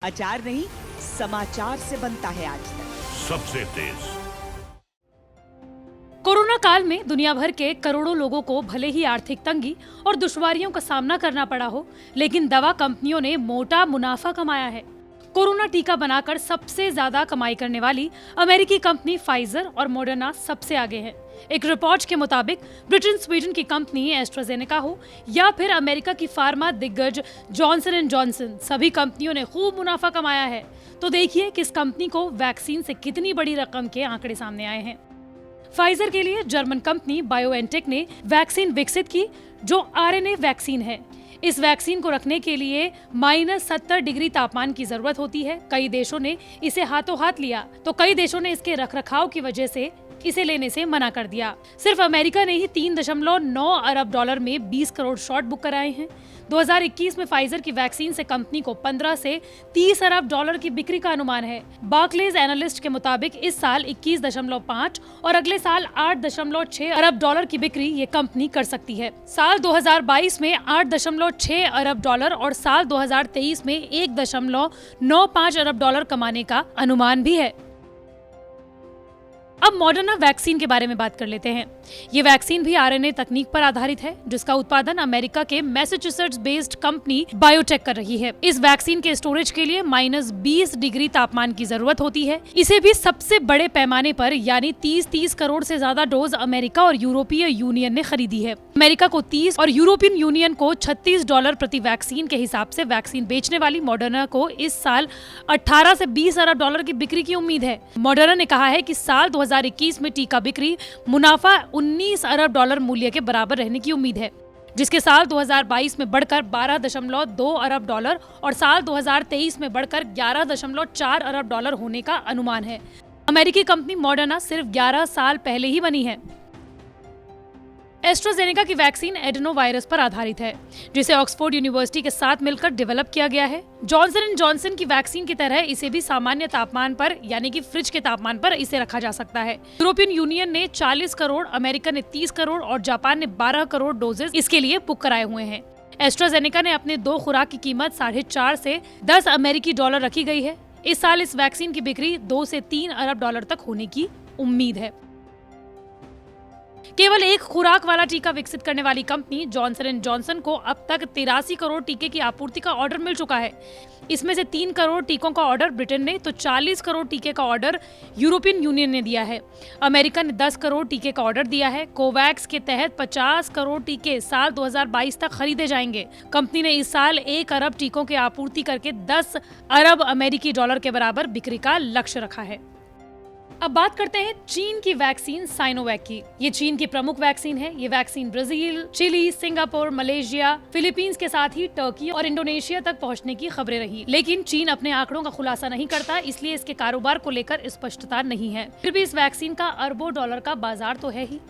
अचार नहीं, समाचार से बनता है आज तक। सबसे तेज। कोरोना काल में दुनिया भर के करोड़ों लोगों को भले ही आर्थिक तंगी और दुश्वारियों का सामना करना पड़ा हो, लेकिन दवा कंपनियों ने मोटा मुनाफा कमाया है। कोरोना टीका बनाकर सबसे ज्यादा कमाई करने वाली अमेरिकी कंपनी फाइजर और मॉडर्ना सबसे आगे है। एक रिपोर्ट के मुताबिक ब्रिटेन स्वीडन की कंपनी एस्ट्राजेनेका हो या फिर अमेरिका की फार्मा दिग्गज जॉनसन एंड जॉनसन, सभी कंपनियों ने खूब मुनाफा कमाया है। तो देखिए किस कंपनी को वैक्सीन से कितनी बड़ी रकम के आंकड़े सामने आए हैं। फाइजर के लिए जर्मन कंपनी बायोएनटेक ने वैक्सीन विकसित की, जो आरएनए वैक्सीन है। इस वैक्सीन को रखने के लिए -70 डिग्री तापमान की जरूरत होती है। कई देशों ने इसे हाथों हाथ लिया, तो कई देशों ने इसके रखरखाव की वजह से इसे लेने से मना कर दिया। सिर्फ अमेरिका ने ही 3.9 अरब डॉलर में 20 करोड़ शॉट बुक कराए हैं। 2021 में फाइजर की वैक्सीन से कंपनी को 15 से 30 अरब डॉलर की बिक्री का अनुमान है। बार्कलेज एनालिस्ट के मुताबिक इस साल 21.5 और अगले साल 8.6 अरब डॉलर की बिक्री ये कंपनी कर सकती है। साल 2022 में 8.6 अरब डॉलर और साल 2023 में 1.95 अरब डॉलर कमाने का अनुमान भी है। अब मॉडर्ना वैक्सीन के बारे में बात कर लेते हैं। ये वैक्सीन भी आरएनए तकनीक पर आधारित है, जिसका उत्पादन अमेरिका के मैसाचुसेट्स बेस्ड कंपनी बायोटेक कर रही है। इस वैक्सीन के स्टोरेज के लिए -20 डिग्री तापमान की जरूरत होती है। इसे भी सबसे बड़े पैमाने पर यानी 30 करोड़ से ज्यादा डोज अमेरिका और यूरोपीय यूनियन ने खरीदी है। अमेरिका को 30 और यूरोपियन यूनियन को $36 प्रति वैक्सीन के हिसाब से वैक्सीन बेचने वाली मॉडर्ना को इस साल 18 से 20 अरब डॉलर की बिक्री की उम्मीद है। मॉडर्ना ने कहा है कि साल 2021 में टीका बिक्री मुनाफा 19 अरब डॉलर मूल्य के बराबर रहने की उम्मीद है, जिसके साल 2022 में बढ़कर 12.2 अरब डॉलर और साल 2023 में बढ़कर 11.4 अरब डॉलर होने का अनुमान है। अमेरिकी कंपनी मॉडर्ना सिर्फ 11 साल पहले ही बनी है। एस्ट्राजेनेका की वैक्सीन एडेनोवायरस पर आधारित है, जिसे ऑक्सफोर्ड यूनिवर्सिटी के साथ मिलकर डेवलप किया गया है। जॉनसन एंड जॉनसन की वैक्सीन की तरह इसे भी सामान्य तापमान पर यानी कि फ्रिज के तापमान पर इसे रखा जा सकता है। यूरोपियन यूनियन ने 40 करोड़, अमेरिका ने 30 करोड़ और जापान ने 12 करोड़ डोजेस इसके लिए बुक कराए हुए हैं। एस्ट्राजेनेका ने अपने 2 खुराक की कीमत 4.5 से 10 अमेरिकी डॉलर रखी गई है। इस साल इस वैक्सीन की बिक्री 2 से 3 अरब डॉलर तक होने की उम्मीद है। केवल एक खुराक वाला टीका विकसित करने वाली कंपनी जॉनसन एंड जॉनसन को अब तक 83 करोड़ टीके की आपूर्ति का ऑर्डर मिल चुका है। इसमें से 3 करोड़ टीकों का ऑर्डर ब्रिटेन ने तो 40 करोड़ टीके का ऑर्डर यूरोपियन यूनियन ने दिया है। अमेरिका ने 10 करोड़ टीके का ऑर्डर दिया है। कोवैक्स के तहत 50 करोड़ टीके साल 2022 तक खरीदे जाएंगे। कंपनी ने इस साल 1 अरब टीकों की आपूर्ति करके 10 अरब अमेरिकी डॉलर के बराबर बिक्री का लक्ष्य रखा है। अब बात करते हैं चीन की वैक्सीन साइनोवैक की। ये चीन की प्रमुख वैक्सीन है। ये vaccine Brazil, Chile, Singapore, Malaysia, Philippines के साथ ही टर्की और इंडोनेशिया तक पहुंचने की खबरें रही, लेकिन चीन अपने आंकड़ों का खुलासा नहीं करता, इसलिए इसके कारोबार को लेकर स्पष्टता नहीं है। फिर भी इस वैक्सीन का अरबों डॉलर का बाजार तो है ही।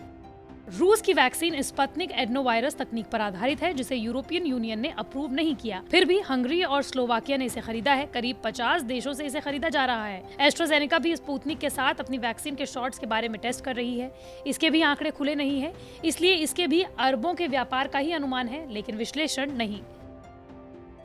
रूस की वैक्सीन स्पुतनिक एडेनोवायरस तकनीक पर आधारित है, जिसे यूरोपियन यूनियन ने अप्रूव नहीं किया। फिर भी हंगरी और स्लोवाकिया ने इसे खरीदा है। करीब 50 देशों से इसे खरीदा जा रहा है। एस्ट्राजेनेका भी स्पुतनिक के साथ अपनी वैक्सीन के शॉट्स के बारे में टेस्ट कर रही है। इसके भी आंकड़े खुले नहीं है, इसलिए इसके भी अरबों के व्यापार का ही अनुमान है, लेकिन विश्लेषण नहीं।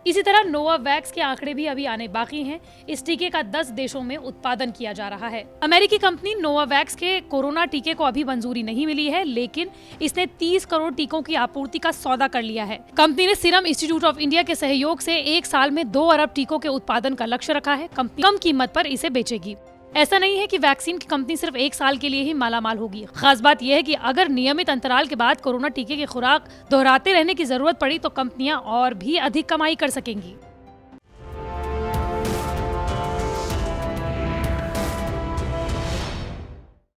इसी तरह नोवावैक्स के आंकड़े भी अभी आने बाकी हैं। इस टीके का 10 देशों में उत्पादन किया जा रहा है। अमेरिकी कंपनी नोवावैक्स के कोरोना टीके को अभी मंजूरी नहीं मिली है, लेकिन इसने 30 करोड़ टीकों की आपूर्ति का सौदा कर लिया है। कंपनी ने सीरम इंस्टीट्यूट ऑफ इंडिया के सहयोग से 1 साल में 2 अरब टीकों के उत्पादन का लक्ष्य रखा है। कंपनी कम कीमत पर इसे बेचेगी। ऐसा नहीं है कि वैक्सीन की कंपनी सिर्फ 1 साल के लिए ही मालामाल होगी। खास बात यह है कि अगर नियमित अंतराल के बाद कोरोना टीके की खुराक दोहराते रहने की जरूरत पड़ी तो कंपनियां और भी अधिक कमाई कर सकेंगी।